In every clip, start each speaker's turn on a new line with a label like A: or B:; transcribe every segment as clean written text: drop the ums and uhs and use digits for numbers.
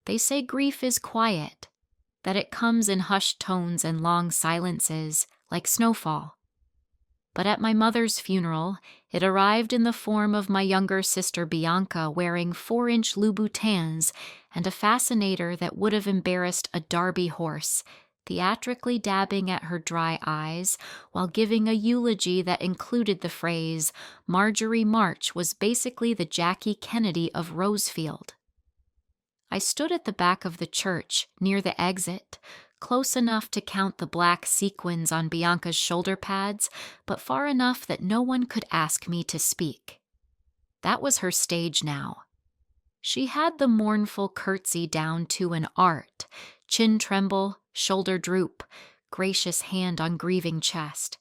A: They say grief is quiet, that it comes in hushed tones and long silences, like snowfall. But at my mother's funeral, it arrived in the form of my younger sister Bianca wearing 4-inch Louboutins and a fascinator that would have embarrassed a Derby horse, theatrically dabbing at her dry eyes while giving a eulogy that included the phrase, "Marjorie March was basically the Jackie Kennedy of Rosefield." I stood at the back of the church, near the exit, close enough to count the black sequins on Bianca's shoulder pads, but far enough that no one could ask me to speak. That was her stage now. She had the mournful curtsy down to an art, chin tremble, shoulder droop, gracious hand on grieving chest.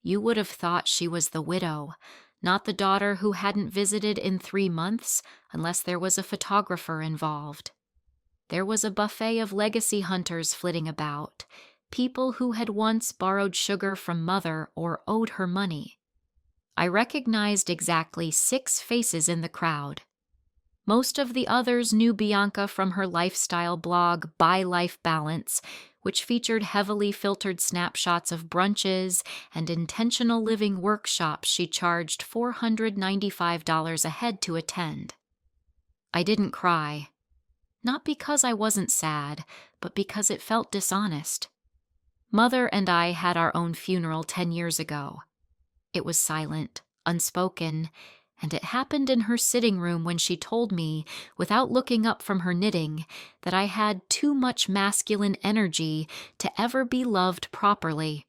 A: You would have thought she was the widow, not the daughter who hadn't visited in 3 months unless there was a photographer involved. There was a buffet of legacy hunters flitting about, people who had once borrowed sugar from Mother or owed her money. I recognized exactly 6 faces in the crowd. Most of the others knew Bianca from her lifestyle blog, By Life Balance, which featured heavily filtered snapshots of brunches and intentional living workshops she charged $495 a head to attend. I didn't cry. Not because I wasn't sad, but because it felt dishonest. Mother and I had our own funeral 10 years ago. It was silent, unspoken, and it happened in her sitting room when she told me, without looking up from her knitting, that I had too much masculine energy to ever be loved properly.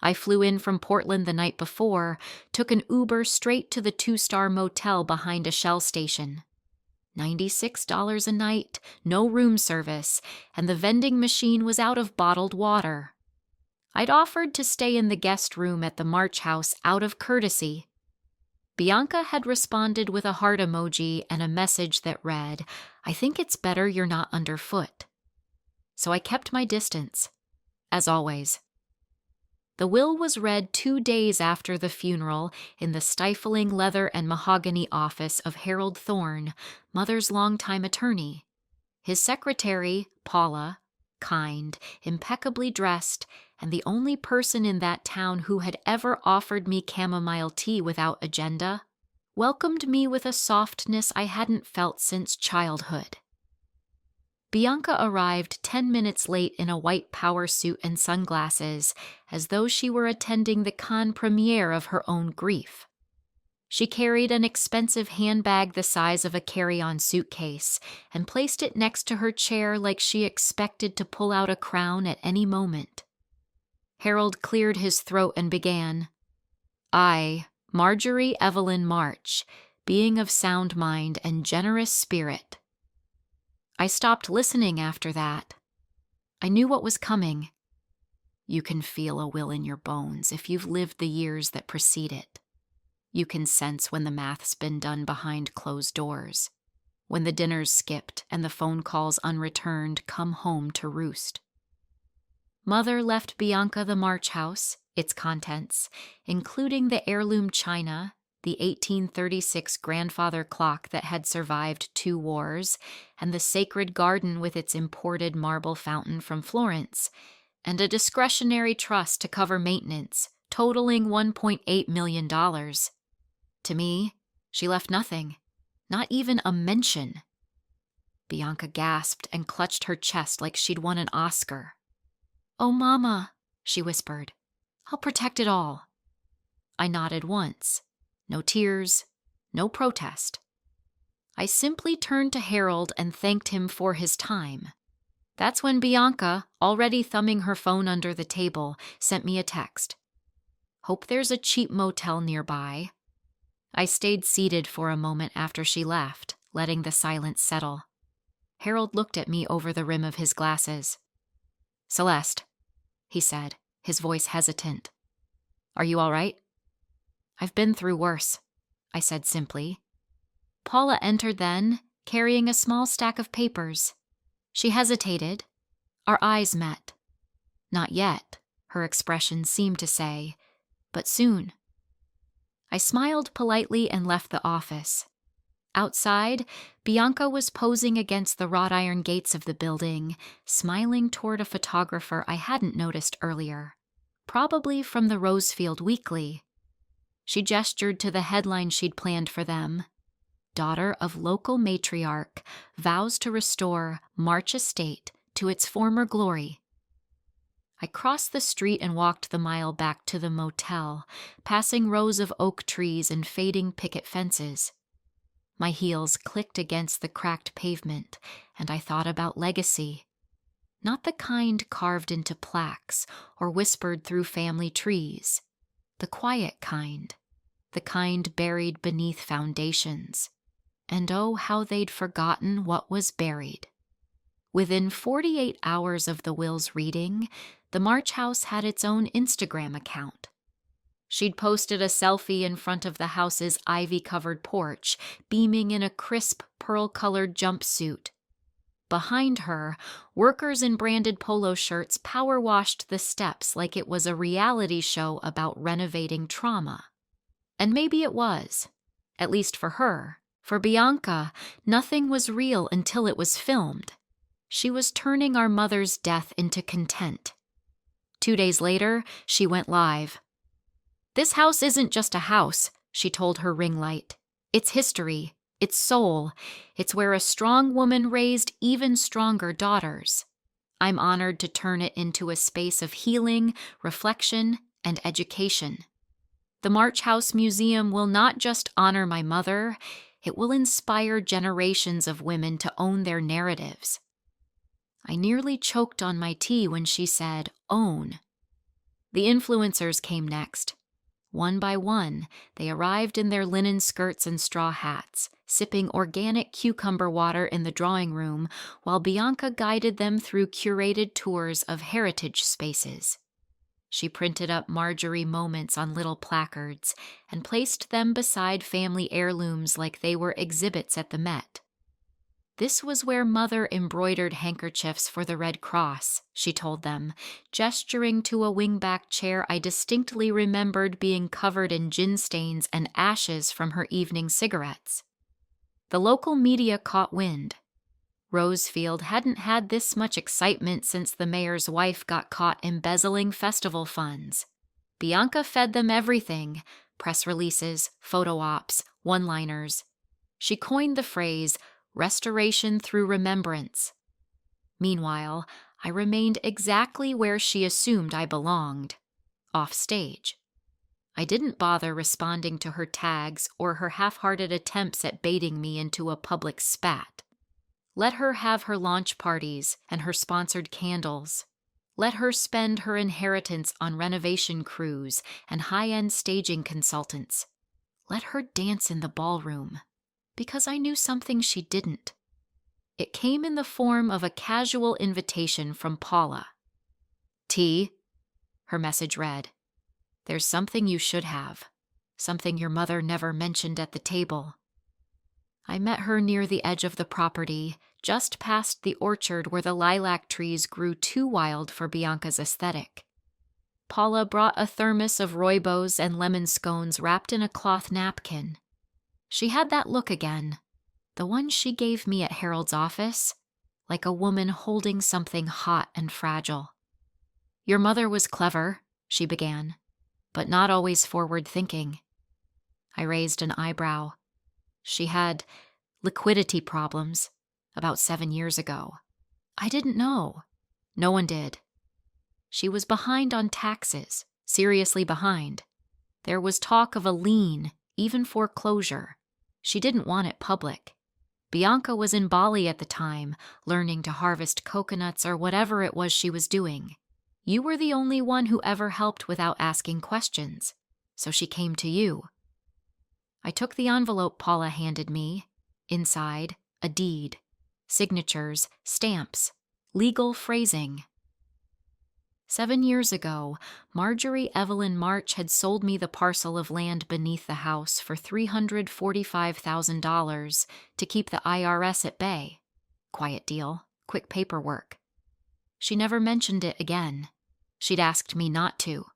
A: I flew in from Portland the night before, took an Uber straight to the 2-star motel behind a Shell station. $96 a night, no room service, and the vending machine was out of bottled water. I'd offered to stay in the guest room at the March house out of courtesy. Bianca had responded with a heart emoji and a message that read, "I think it's better you're not underfoot." So I kept my distance, as always. The will was read 2 days after the funeral in the stifling leather and mahogany office of Harold Thorne, Mother's longtime attorney. His secretary, Paula, kind, impeccably dressed, and the only person in that town who had ever offered me chamomile tea without agenda, welcomed me with a softness I hadn't felt since childhood. Bianca arrived 10 minutes late in a white power suit and sunglasses, as though she were attending the Cannes premiere of her own grief. She carried an expensive handbag the size of a carry-on suitcase and placed it next to her chair like she expected to pull out a crown at any moment. Harold cleared his throat and began, "I, Marjorie Evelyn March, being of sound mind and generous spirit." I stopped listening after that. I knew what was coming. You can feel a will in your bones if you've lived the years that precede it. You can sense when the math's been done behind closed doors, when the dinner's skipped and the phone calls unreturned come home to roost. Mother left Bianca the March house, its contents, including the heirloom china, the 1836 grandfather clock that had survived 2 wars, and the sacred garden with its imported marble fountain from Florence, and a discretionary trust to cover maintenance, totaling $1.8 million. To me, she left nothing, not even a mention. Bianca gasped and clutched her chest like she'd won an Oscar. "Oh, Mama," she whispered, "I'll protect it all." I nodded once. No tears, no protest. I simply turned to Harold and thanked him for his time. That's when Bianca, already thumbing her phone under the table, sent me a text. "Hope there's a cheap motel nearby." I stayed seated for a moment after she left, letting the silence settle. Harold looked at me over the rim of his glasses. "Celeste," he said, his voice hesitant. "Are you all right?" "I've been through worse," I said simply. Paula entered then, carrying a small stack of papers. She hesitated. Our eyes met. "Not yet," her expression seemed to say, "but soon." I smiled politely and left the office. Outside, Bianca was posing against the wrought iron gates of the building, smiling toward a photographer I hadn't noticed earlier, probably from the Rosefield Weekly. She gestured to the headline she'd planned for them. Daughter of local matriarch vows to restore March estate to its former glory. I crossed the street and walked the mile back to the motel, passing rows of oak trees and fading picket fences. My heels clicked against the cracked pavement, and I thought about legacy. Not the kind carved into plaques or whispered through family trees. The quiet kind. The kind buried beneath foundations. And oh, how they'd forgotten what was buried. Within 48 hours of the will's reading, the March house had its own Instagram account. She'd posted a selfie in front of the house's ivy-covered porch, beaming in a crisp, pearl-colored jumpsuit. Behind her, workers in branded polo shirts power-washed the steps like it was a reality show about renovating trauma. And maybe it was, at least for her. For Bianca, nothing was real until it was filmed. She was turning our mother's death into content. 2 days later, she went live. "This house isn't just a house," she told her ring light. "It's history. It's soul. It's where a strong woman raised even stronger daughters. I'm honored to turn it into a space of healing, reflection, and education. The March House Museum will not just honor my mother, it will inspire generations of women to own their narratives." I nearly choked on my tea when she said, "own." The influencers came next. One by one, they arrived in their linen skirts and straw hats, sipping organic cucumber water in the drawing room, while Bianca guided them through curated tours of heritage spaces. She printed up Marjorie moments on little placards and placed them beside family heirlooms like they were exhibits at the Met. "This was where Mother embroidered handkerchiefs for the Red Cross," she told them, gesturing to a wingback chair I distinctly remembered being covered in gin stains and ashes from her evening cigarettes. The local media caught wind. Rosefield hadn't had this much excitement since the mayor's wife got caught embezzling festival funds. Bianca fed them everything: press releases, photo ops, one-liners. She coined the phrase, "restoration through remembrance." Meanwhile, I remained exactly where she assumed I belonged, off stage. I didn't bother responding to her tags or her half-hearted attempts at baiting me into a public spat. Let her have her launch parties and her sponsored candles. Let her spend her inheritance on renovation crews and high-end staging consultants. Let her dance in the ballroom. Because I knew something she didn't. It came in the form of a casual invitation from Paula. "Tea," her message read. "There's something you should have. Something your mother never mentioned at the table." I met her near the edge of the property, just past the orchard where the lilac trees grew too wild for Bianca's aesthetic. Paula brought a thermos of rooibos and lemon scones wrapped in a cloth napkin. She had that look again, the one she gave me at Harold's office, like a woman holding something hot and fragile. "Your mother was clever," she began, "but not always forward-thinking." I raised an eyebrow. She had liquidity problems about 7 years ago. I didn't know. No one did. She was behind on taxes, seriously behind. There was talk of a lien, even foreclosure. She didn't want it public. Bianca was in Bali at the time, learning to harvest coconuts or whatever it was she was doing. You were the only one who ever helped without asking questions, so she came to you. I took the envelope Paula handed me. Inside, a deed. Signatures, stamps, legal phrasing. 7 years ago, Marjorie Evelyn March had sold me the parcel of land beneath the house for $345,000 to keep the IRS at bay. Quiet deal, quick paperwork. She never mentioned it again. She'd asked me not to.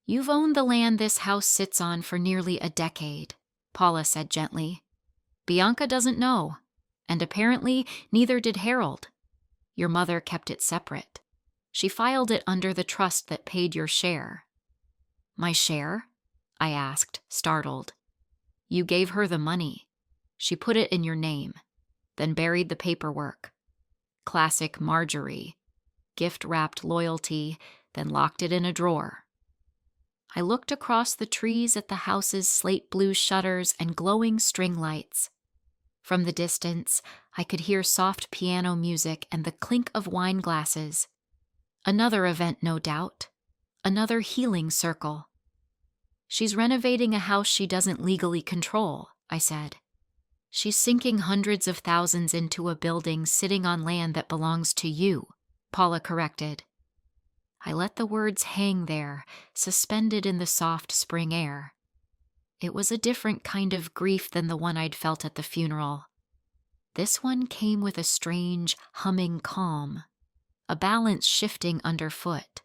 A: "You've owned the land this house sits on for nearly a decade," Paula said gently. Bianca doesn't know, and apparently neither did Harold. Your mother kept it separate. She filed it under the trust that paid your share." "My share?" I asked, startled. "You gave her the money. She put it in your name, then buried the paperwork. Classic Marjorie. Gift-wrapped loyalty, then locked it in a drawer." I looked across the trees at the house's slate-blue shutters and glowing string lights. From the distance, I could hear soft piano music and the clink of wine glasses. Another event, no doubt. Another healing circle. "She's renovating a house she doesn't legally control," I said. "She's sinking hundreds of thousands into a building sitting on land that belongs to you," Paula corrected. I let the words hang there, suspended in the soft spring air. It was a different kind of grief than the one I'd felt at the funeral. This one came with a strange, humming calm, a balance shifting underfoot.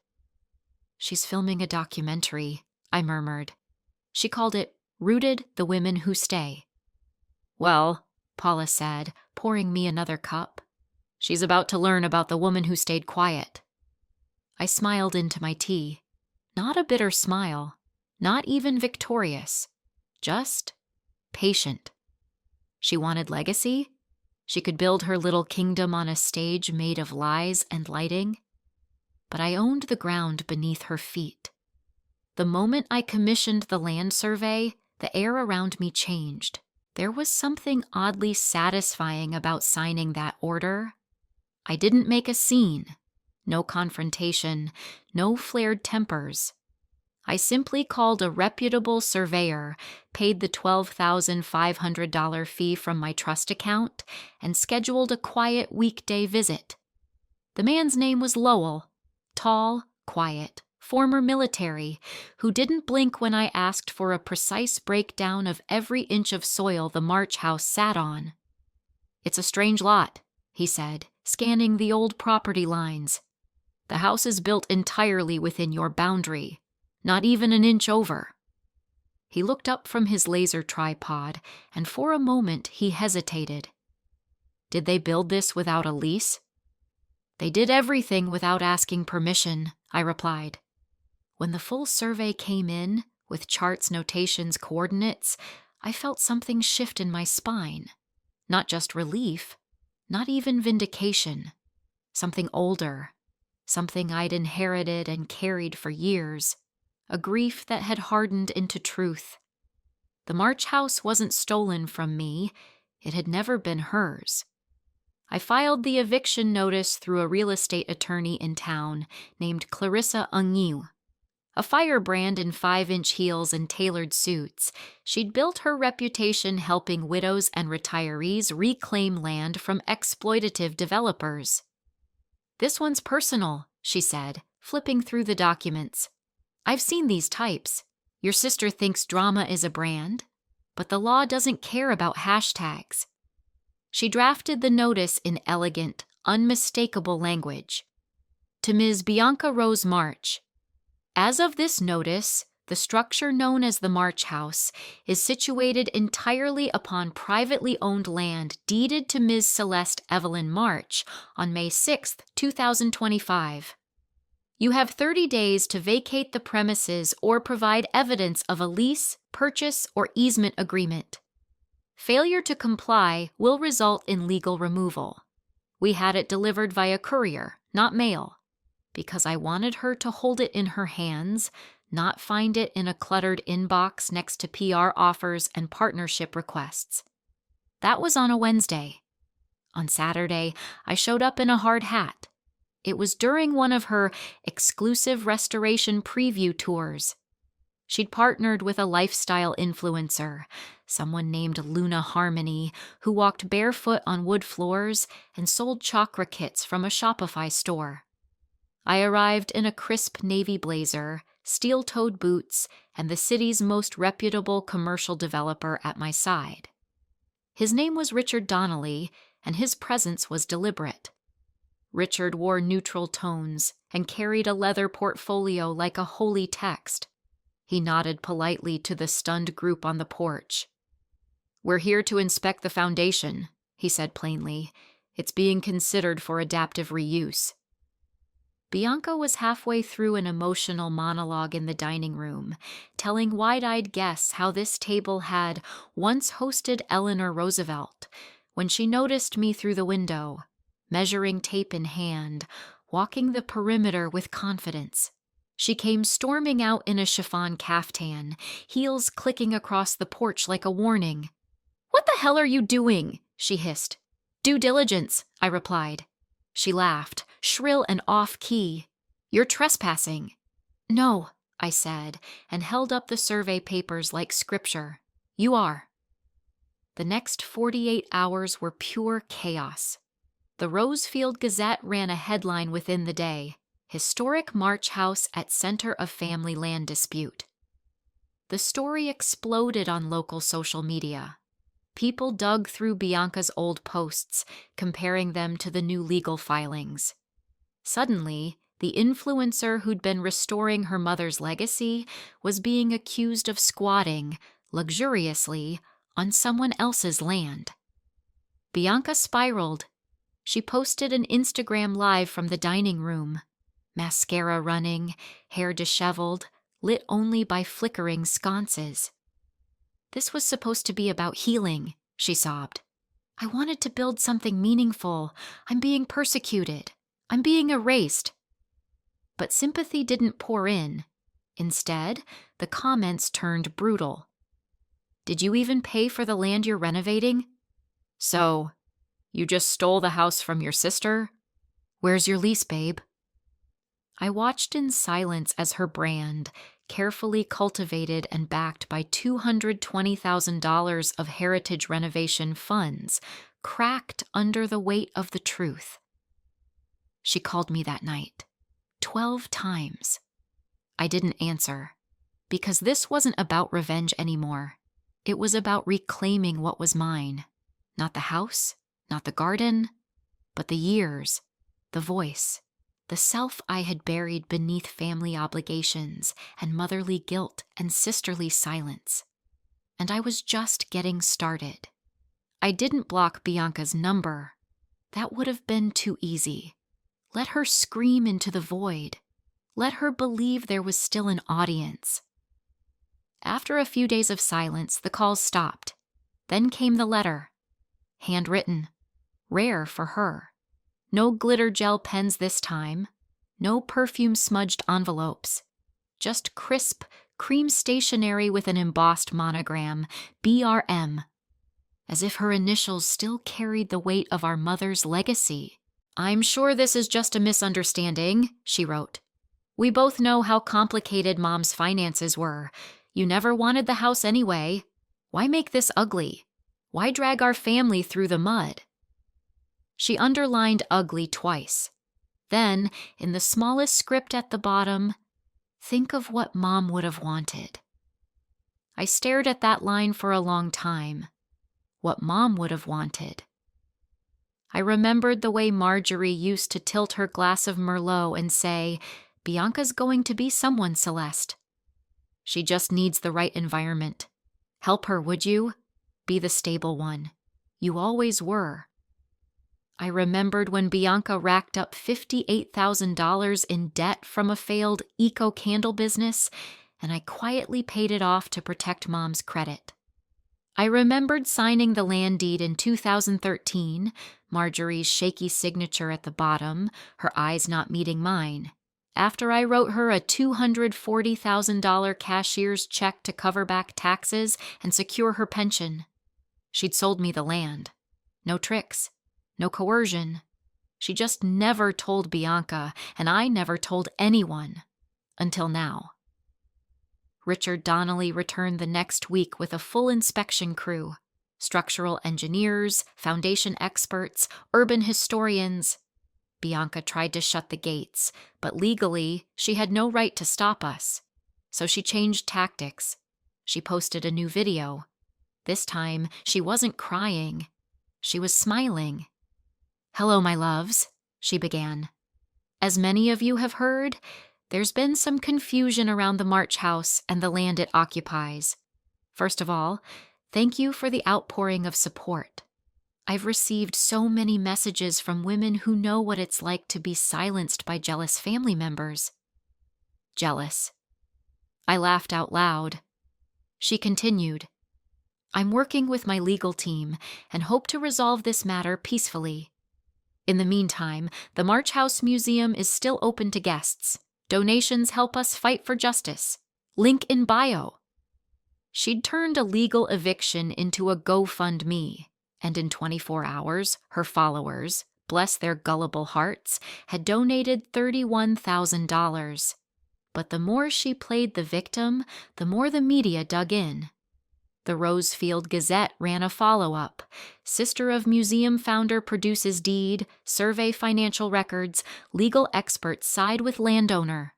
A: "She's filming a documentary," I murmured. She called it Rooted: The Women Who Stay. "Well," Paula said, pouring me another cup, "she's about to learn about the woman who stayed quiet." I smiled into my tea. Not a bitter smile, not even victorious, just patient. She wanted legacy? She could build her little kingdom on a stage made of lies and lighting. But I owned the ground beneath her feet. The moment I commissioned the land survey, the air around me changed. There was something oddly satisfying about signing that order. I didn't make a scene. No confrontation, no flared tempers. I simply called a reputable surveyor, paid the $12,500 fee from my trust account, and scheduled a quiet weekday visit. The man's name was Lowell, tall, quiet, former military, who didn't blink when I asked for a precise breakdown of every inch of soil the March house sat on. "It's a strange lot," he said, scanning the old property lines. "The house is built entirely within your boundary, not even an inch over." He looked up from his laser tripod, and for a moment he hesitated. "Did they build this without a lease?" "They did everything without asking permission," I replied. When the full survey came in, with charts, notations, coordinates, I felt something shift in my spine. Not just relief, not even vindication. Something older. Something I'd inherited and carried for years, a grief that had hardened into truth. The March house wasn't stolen from me, it had never been hers. I filed the eviction notice through a real estate attorney in town named Clarissa Ungniu. A firebrand in 5-inch heels and tailored suits, she'd built her reputation helping widows and retirees reclaim land from exploitative developers. "This one's personal," she said, flipping through the documents. "I've seen these types. Your sister thinks drama is a brand, but the law doesn't care about hashtags." She drafted the notice in elegant, unmistakable language. To Ms. Bianca Rose March, "As of this notice, the structure known as the March House is situated entirely upon privately owned land deeded to Ms. Celeste Evelyn March on May 6, 2025. You have 30 days to vacate the premises or provide evidence of a lease, purchase, or easement agreement. Failure to comply will result in legal removal. We had it delivered via courier, not mail, because I wanted her to hold it in her hands, not find it in a cluttered inbox next to PR offers and partnership requests. That was on a Wednesday. On Saturday, I showed up in a hard hat. It was during one of her exclusive restoration preview tours. She'd partnered with a lifestyle influencer, someone named Luna Harmony, who walked barefoot on wood floors and sold chakra kits from a Shopify store. I arrived in a crisp navy blazer, steel-toed boots, and the city's most reputable commercial developer at my side. His name was Richard Donnelly, and his presence was deliberate. Richard wore neutral tones and carried a leather portfolio like a holy text. He nodded politely to the stunned group on the porch. "We're here to inspect the foundation," he said plainly. "It's being considered for adaptive reuse." Bianca was halfway through an emotional monologue in the dining room, telling wide-eyed guests how this table had once hosted Eleanor Roosevelt, when she noticed me through the window, measuring tape in hand, walking the perimeter with confidence. She came storming out in a chiffon caftan, heels clicking across the porch like a warning. "What the hell are you doing?" she hissed. "Due diligence," I replied. She laughed, shrill and off-key. "You're trespassing." "No," I said, and held up the survey papers like scripture. "You are." The next 48 hours were pure chaos. The Rosefield Gazette ran a headline within the day: "Historic March House at Center of Family Land Dispute." The story exploded on local social media. People dug through Bianca's old posts, comparing them to the new legal filings. Suddenly, the influencer who'd been restoring her mother's legacy was being accused of squatting, luxuriously, on someone else's land. Bianca spiraled. She posted an Instagram live from the dining room, mascara running, hair disheveled, lit only by flickering sconces. "This was supposed to be about healing," she sobbed. "I wanted to build something meaningful. I'm being persecuted. I'm being erased." But sympathy didn't pour in. Instead, the comments turned brutal. "Did you even pay for the land you're renovating? So, you just stole the house from your sister? Where's your lease, babe?" I watched in silence as her brand, carefully cultivated and backed by $220,000 of heritage renovation funds, cracked under the weight of the truth. She called me that night, 12 times. I didn't answer, because this wasn't about revenge anymore. It was about reclaiming what was mine. Not the house, not the garden, but the years, the voice, the self I had buried beneath family obligations and motherly guilt and sisterly silence. And I was just getting started. I didn't block Bianca's number. That would have been too easy. Let her scream into the void. Let her believe there was still an audience. After a few days of silence, the calls stopped. Then came the letter. Handwritten. Rare for her. No glitter gel pens this time. No perfume-smudged envelopes. Just crisp, cream stationery with an embossed monogram, BRM. As if her initials still carried the weight of our mother's legacy. "I'm sure this is just a misunderstanding," she wrote. "We both know how complicated Mom's finances were. You never wanted the house anyway. Why make this ugly? Why drag our family through the mud?" She underlined ugly twice. Then, in the smallest script at the bottom, "Think of what Mom would have wanted." I stared at that line for a long time. What Mom would have wanted. I remembered the way Marjorie used to tilt her glass of Merlot and say, "Bianca's going to be someone, Celeste. She just needs the right environment. Help her, would you? Be the stable one. You always were." I remembered when Bianca racked up $58,000 in debt from a failed eco-candle business, and I quietly paid it off to protect Mom's credit. I remembered signing the land deed in 2013, Marjorie's shaky signature at the bottom, her eyes not meeting mine, after I wrote her a $240,000 cashier's check to cover back taxes and secure her pension. She'd sold me the land. No tricks. No coercion. She just never told Bianca, and I never told anyone. Until now. Richard Donnelly returned the next week with a full inspection crew. Structural engineers, foundation experts, urban historians. Bianca tried to shut the gates, but legally, she had no right to stop us. So she changed tactics. She posted a new video. This time, she wasn't crying. She was smiling. "Hello, my loves," she began. "As many of you have heard, there's been some confusion around the March House and the land it occupies. First of all, Thank you for the outpouring of support. I've received so many messages from women who know what it's like to be silenced by jealous family members. Jealous. I laughed out loud. She continued, I'm working with my legal team and hope to resolve this matter peacefully. In the meantime, the March House Museum is still open to guests. Donations help us fight for justice. Link in bio. She'd turned a legal eviction into a GoFundMe, and in 24 hours, her followers, bless their gullible hearts, had donated $31,000. But the more she played the victim, the more the media dug in. The Rosefield Gazette ran a follow-up. Sister of museum founder produces deed, survey financial records, legal experts side with landowner.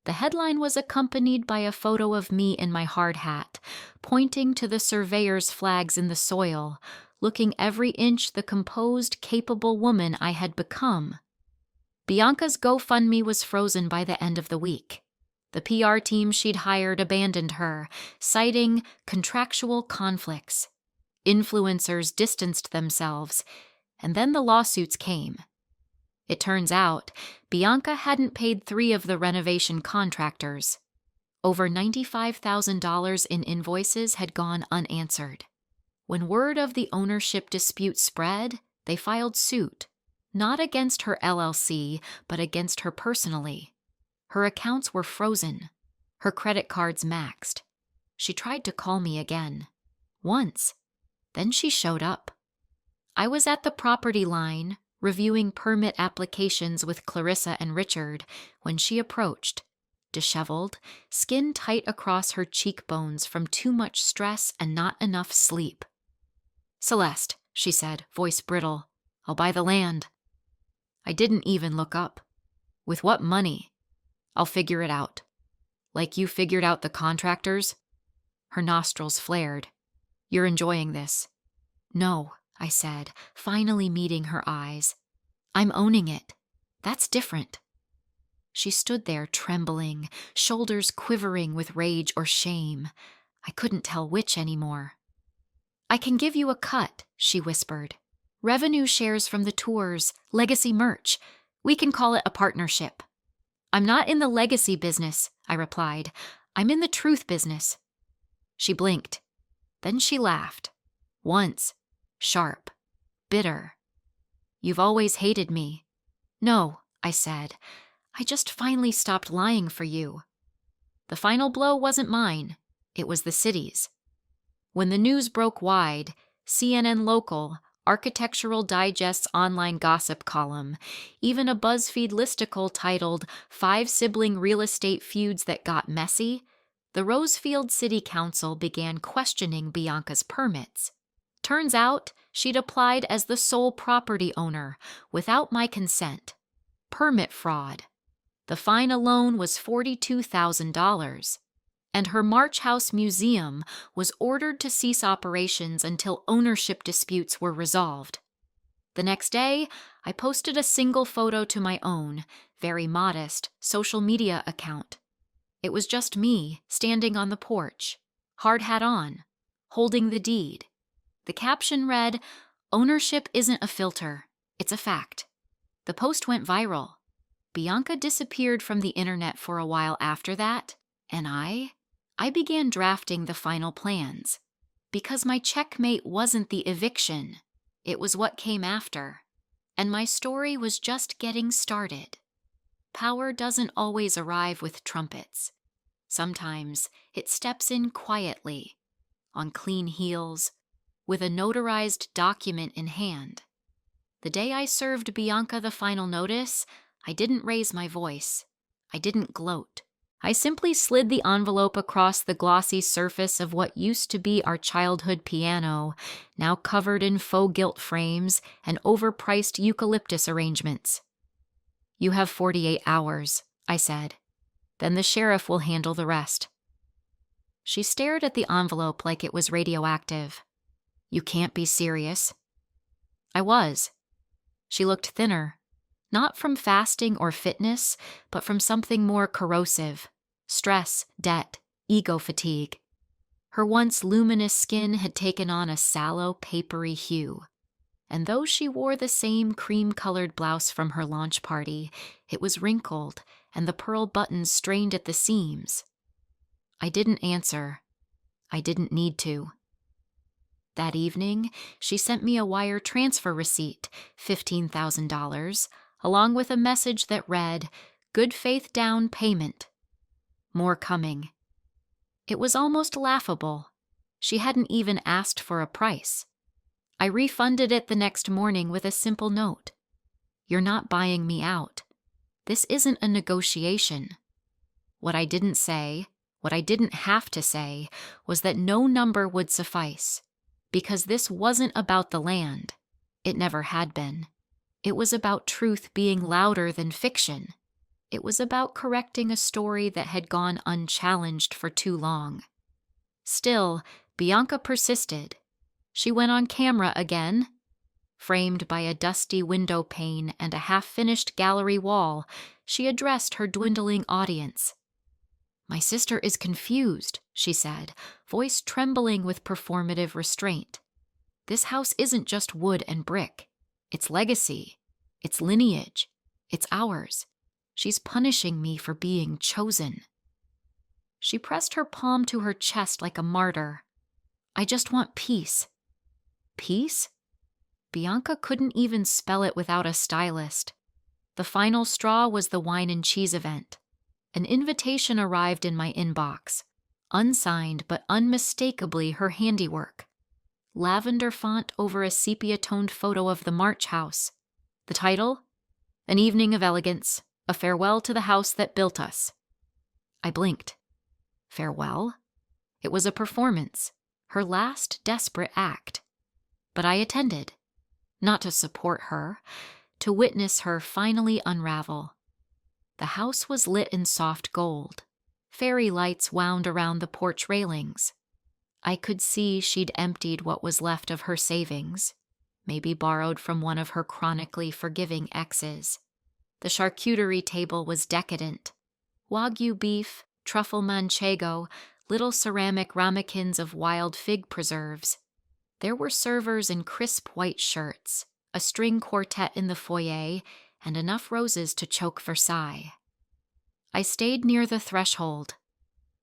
A: The headline was accompanied by a photo of me in my hard hat, pointing to the surveyor's flags in the soil, looking every inch the composed, capable woman I had become. Bianca's GoFundMe was frozen by the end of the week. The PR team she'd hired abandoned her, citing contractual conflicts. Influencers distanced themselves, and then the lawsuits came. It turns out, Bianca hadn't paid 3 of the renovation contractors. Over $95,000 in invoices had gone unanswered. When word of the ownership dispute spread, they filed suit, not against her LLC, but against her personally. Her accounts were frozen, her credit cards maxed. She tried to call me again. Once. Then she showed up. I was at the property line, reviewing permit applications with Clarissa and Richard, when she approached, disheveled, skin tight across her cheekbones from too much stress and not enough sleep. Celeste, she said, voice brittle, I'll buy the land. I didn't even look up. With what money? I'll figure it out. Like you figured out the contractors? Her nostrils flared. You're enjoying this. No, I said, finally meeting her eyes. I'm owning it. That's different. She stood there trembling, shoulders quivering with rage or shame. I couldn't tell which anymore. I can give you a cut, she whispered. Revenue shares from the tours, legacy merch. We can call it a partnership. I'm not in the legacy business, I replied. I'm in the truth business. She blinked. Then she laughed. Once. Sharp. Bitter. You've always hated me. No, I said. I just finally stopped lying for you. The final blow wasn't mine. It was the city's. When the news broke wide, CNN Local, Architectural Digest's online gossip column, even a BuzzFeed listicle titled 5 Sibling Real Estate Feuds That Got Messy, the Rosefield City Council began questioning Bianca's permits. Turns out, she'd applied as the sole property owner, without my consent. Permit fraud. The fine alone was $42,000. And her March House Museum was ordered to cease operations until ownership disputes were resolved. The next day, I posted a single photo to my own, very modest, social media account. It was just me, standing on the porch, hard hat on, holding the deed. The caption read, "Ownership isn't a filter, it's a fact." The post went viral. Bianca disappeared from the internet for a while after that, and I began drafting the final plans. Because my checkmate wasn't the eviction, it was what came after. And my story was just getting started. Power doesn't always arrive with trumpets. Sometimes it steps in quietly, on clean heels, with a notarized document in hand. The day I served Bianca the final notice, I didn't raise my voice. I didn't gloat. I simply slid the envelope across the glossy surface of what used to be our childhood piano, now covered in faux gilt frames and overpriced eucalyptus arrangements. You have 48 hours, I said. Then the sheriff will handle the rest. She stared at the envelope like it was radioactive. You can't be serious. I was. She looked thinner, not from fasting or fitness, but from something more corrosive. Stress, debt, ego fatigue. Her once luminous skin had taken on a sallow, papery hue, and though she wore the same cream-colored blouse from her launch party, it was wrinkled and the pearl buttons strained at the seams. I didn't answer. I didn't need to. That evening, she sent me a wire transfer receipt, $15,000, along with a message that read, "Good faith down payment. More coming." It was almost laughable. She hadn't even asked for a price. I refunded it the next morning with a simple note. "You're not buying me out. This isn't a negotiation." What I didn't say, what I didn't have to say, was that no number would suffice, because this wasn't about the land. It never had been. It was about truth being louder than fiction. It was about correcting a story that had gone unchallenged for too long. Still, Bianca persisted. She went on camera again. Framed by a dusty window pane and a half-finished gallery wall, she addressed her dwindling audience. "My sister is confused," she said, voice trembling with performative restraint. "This house isn't just wood and brick. It's legacy. It's lineage. It's ours. She's punishing me for being chosen." She pressed her palm to her chest like a martyr. "I just want peace." Peace? Bianca couldn't even spell it without a stylist. The final straw was the wine and cheese event. An invitation arrived in my inbox, unsigned but unmistakably her handiwork. Lavender font over a sepia-toned photo of the March house. The title? "An Evening of Elegance, a farewell to the house that built us." I blinked. Farewell? It was a performance, her last desperate act. But I attended, not to support her, to witness her finally unravel. The house was lit in soft gold. Fairy lights wound around the porch railings. I could see she'd emptied what was left of her savings, maybe borrowed from one of her chronically forgiving exes. The charcuterie table was decadent. Wagyu beef, truffle manchego, little ceramic ramekins of wild fig preserves. There were servers in crisp white shirts, a string quartet in the foyer, and enough roses to choke Versailles. I stayed near the threshold.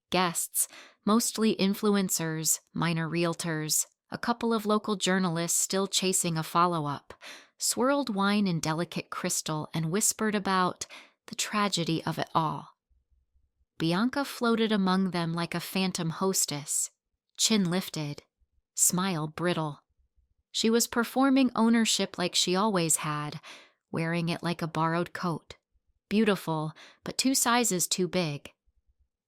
A: Guests, mostly influencers, minor realtors, a couple of local journalists still chasing a follow-up, swirled wine in delicate crystal and whispered about the tragedy of it all. Bianca floated among them like a phantom hostess, chin lifted, smile brittle. She was performing ownership like she always had, wearing it like a borrowed coat, beautiful, but 2 sizes too big.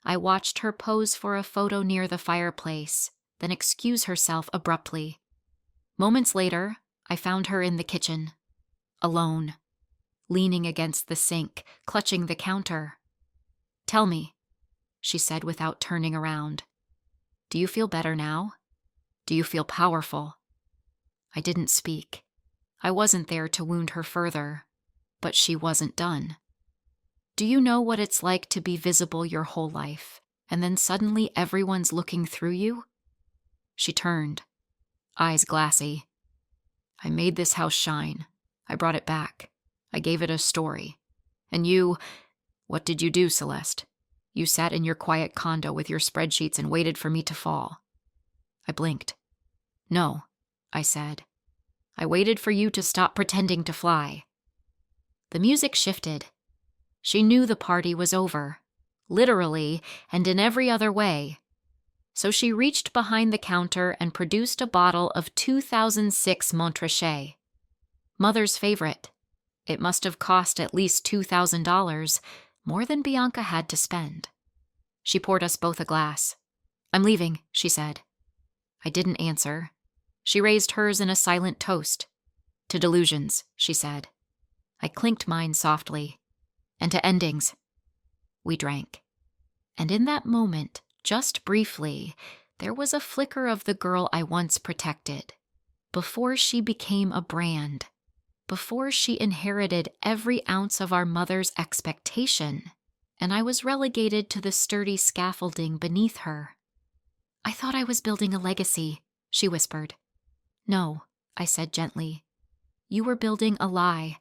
A: I watched her pose for a photo near the fireplace, then excuse herself abruptly. Moments later, I found her in the kitchen, alone, leaning against the sink, clutching the counter. "Tell me," she said without turning around. "Do you feel better now? Do you feel powerful?" I didn't speak. I wasn't there to wound her further, but she wasn't done. "Do you know what it's like to be visible your whole life, and then suddenly everyone's looking through you?" She turned, eyes glassy. "I made this house shine. I brought it back. I gave it a story. And you, what did you do, Celeste? You sat in your quiet condo with your spreadsheets and waited for me to fall." I blinked. "No," I said. "I waited for you to stop pretending to fly." The music shifted. She knew the party was over, literally and in every other way. So she reached behind the counter and produced a bottle of 2006 Montrachet. Mother's favorite. It must have cost at least $2,000, more than Bianca had to spend. She poured us both a glass. "I'm leaving," she said. I didn't answer. She raised hers in a silent toast. "To delusions," she said. I clinked mine softly. "And to endings." We drank. And in that moment, just briefly, there was a flicker of the girl I once protected. Before she became a brand. Before she inherited every ounce of our mother's expectation, and I was relegated to the sturdy scaffolding beneath her. I thought I was building a legacy, she whispered. No, I said gently. You were building a lie.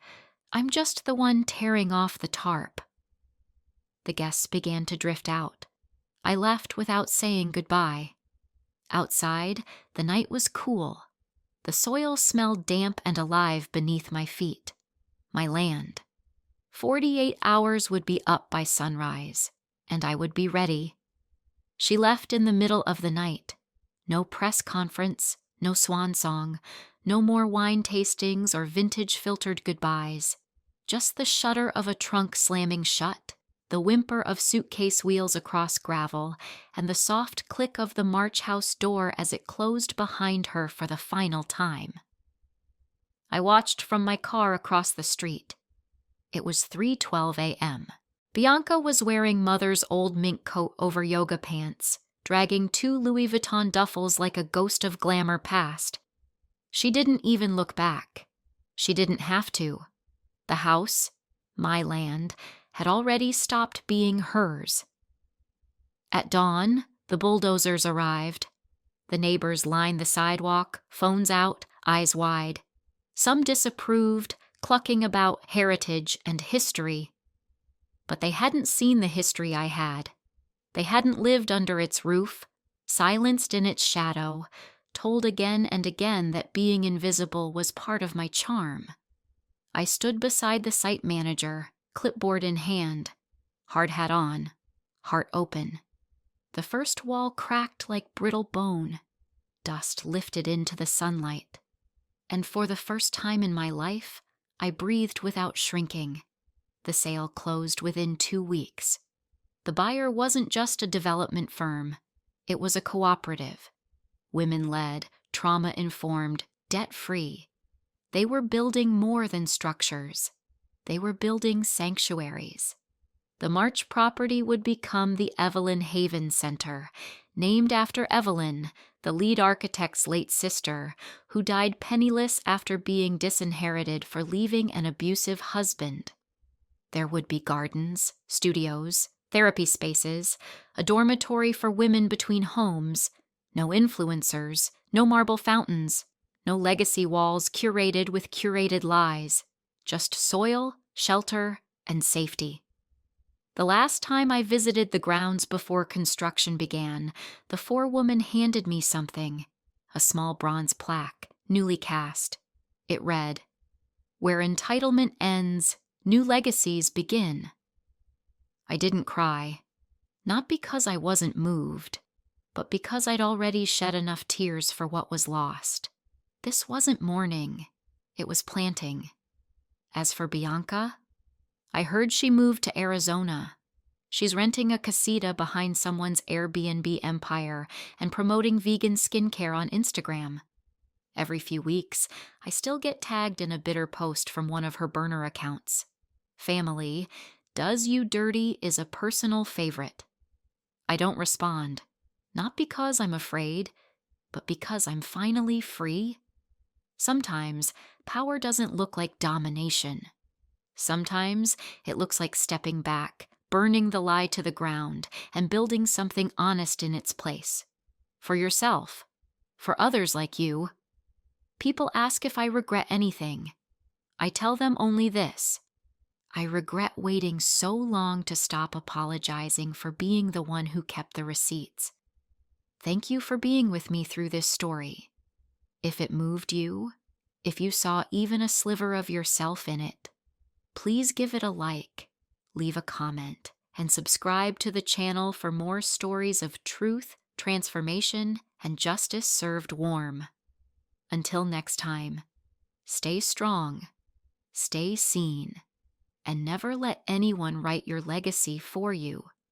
A: I'm just the one tearing off the tarp. The guests began to drift out. I left without saying goodbye. Outside, the night was cool. The soil smelled damp and alive beneath my feet. My land. 48 hours would be up by sunrise, and I would be ready. She left in the middle of the night. No press conference, no swan song, no more wine tastings or vintage-filtered goodbyes. Just the shudder of a trunk slamming shut, the whimper of suitcase wheels across gravel, and the soft click of the March house door as it closed behind her for the final time. I watched from my car across the street. It was 3:12 a.m. Bianca was wearing Mother's old mink coat over yoga pants, dragging 2 Louboutins duffels like a ghost of glamour past. She didn't even look back. She didn't have to. The house, my land, had already stopped being hers. At dawn, the bulldozers arrived. The neighbors lined the sidewalk, phones out, eyes wide. Some disapproved, clucking about heritage and history. But they hadn't seen the history I had. They hadn't lived under its roof, silenced in its shadow, told again and again that being invisible was part of my charm. I stood beside the site manager, clipboard in hand, hard hat on, heart open. The first wall cracked like brittle bone. Dust lifted into the sunlight. And for the first time in my life, I breathed without shrinking. The sale closed within 2 weeks. The buyer wasn't just a development firm. It was a cooperative. Women-led, trauma-informed, debt-free. They were building more than structures. They were building sanctuaries. The March property would become the Evelyn Haven Center, named after Evelyn, the lead architect's late sister, who died penniless after being disinherited for leaving an abusive husband. There would be gardens, studios, therapy spaces, a dormitory for women between homes, no influencers, no marble fountains, no legacy walls curated with curated lies, just soil, shelter, and safety. The last time I visited the grounds before construction began, the forewoman handed me something, a small bronze plaque, newly cast. It read, "Where entitlement ends, new legacies begin." I didn't cry, not because I wasn't moved, but because I'd already shed enough tears for what was lost. This wasn't mourning, it was planting. As for Bianca, I heard she moved to Arizona. She's renting a casita behind someone's Airbnb empire and promoting vegan skincare on Instagram. Every few weeks, I still get tagged in a bitter post from one of her burner accounts. Family, Does You Dirty is a personal favorite. I don't respond, not because I'm afraid, but because I'm finally free. Sometimes, power doesn't look like domination. Sometimes, it looks like stepping back, burning the lie to the ground, and building something honest in its place. For yourself. For others like you. People ask if I regret anything. I tell them only this. I regret waiting so long to stop apologizing for being the one who kept the receipts. Thank you for being with me through this story. If it moved you, if you saw even a sliver of yourself in it, please give it a like, leave a comment, and subscribe to the channel for more stories of truth, transformation, and justice served warm. Until next time, stay strong, stay seen, and never let anyone write your legacy for you.